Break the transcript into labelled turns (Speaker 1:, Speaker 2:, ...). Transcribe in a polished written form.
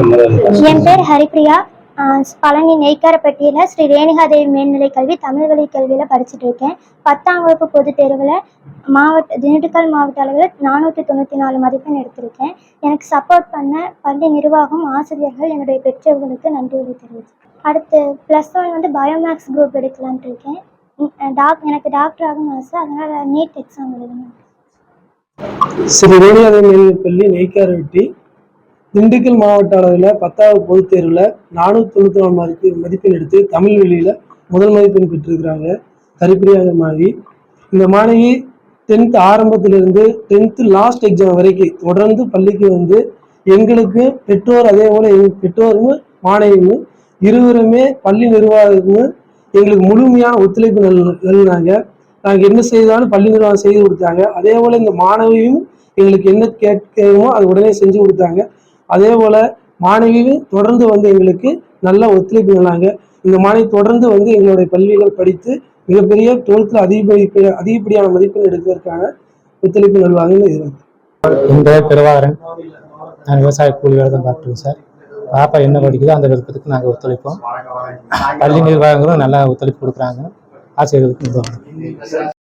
Speaker 1: என் பேர் ஹரிப்ரியா. பழனி நெய்க்காரப்பட்டியில் ஸ்ரீ ரேணுகாதேவி மேல்நிலைக் கல்வி தமிழ் வழி கல்வியில் படிச்சுட்டு இருக்கேன். 10ஆம் வகுப்பு பொதுத் தேர்வில் திண்டுக்கல் மாவட்ட அளவில் 494 மதிப்பெண் எடுத்திருக்கேன். எனக்கு சப்போர்ட் பண்ண பள்ளி நிர்வாகம், ஆசிரியர்கள், என்னுடைய பெற்றோர்களுக்கு நன்றியை தெரிவித்தேன். அடுத்து +1 பயோமேக்ஸ் குரூப் எடுக்கலான்ட்டு இருக்கேன். எனக்கு டாக்டர் ஆகணும்னு ஆசை, அதனால் நீட் எக்ஸாம் எழுதணும்.
Speaker 2: ஸ்ரீ ரேணுகாதேவி மேல்நிலைப் பள்ளி நெய்க்காரப்பட்டி திண்டுக்கல் மாவட்ட அளவில் 10வது பொதுத் தேர்வில் 494 மதிப்பெண் எடுத்து தமிழ் வழியில் முதல் மதிப்பெண் பெற்றிருக்கிறாங்க ஹரிப்ரியா மாணவி. இந்த மாணவி 10th ஆரம்பத்திலிருந்து 10th லாஸ்ட் எக்ஸாம் வரைக்கும் தொடர்ந்து பள்ளிக்கு வந்து எங்களுக்கு பெற்றோர், அதே போல் எங்கள் பெற்றோரும் மாணவியும் இருவருமே பள்ளி நிர்வாகமும் எங்களுக்கு முழுமையான ஒத்துழைப்பு நல்கினாங்க. நாங்கள் என்ன செய்தாலும் பள்ளி நிர்வாகம் செய்து கொடுத்தாங்க. அதே போல் இந்த மாணவியும் எங்களுக்கு என்ன கேட்கணுமோ அது உடனே செஞ்சு கொடுத்தாங்க. அதே போல் மாணவியும் தொடர்ந்து வந்து எங்களுக்கு நல்ல ஒத்துழைப்பு நல்லாங்க. இந்த மாணவி தொடர்ந்து வந்து எங்களுடைய பள்ளிகள் படித்து மிகப்பெரிய 12th அதிகப்படியான மதிப்பெண் எடுப்பதற்கான ஒத்துழைப்பு நல்வாங்கன்னு எதிர்பார்க்கிறேன்.
Speaker 3: என் பெயர் பிரபாகரன். நான் விவசாய கூலி வேலை தான் பார்த்துருக்கேன் சார். பாப்பா என்ன படிக்குதோ அந்த விருப்பத்துக்கு நாங்கள் ஒத்துழைப்போம். பள்ளி நிர்வாகங்களும் நல்லா ஒத்துழைப்பு கொடுக்குறாங்க. ஆசிரியர்களுக்கு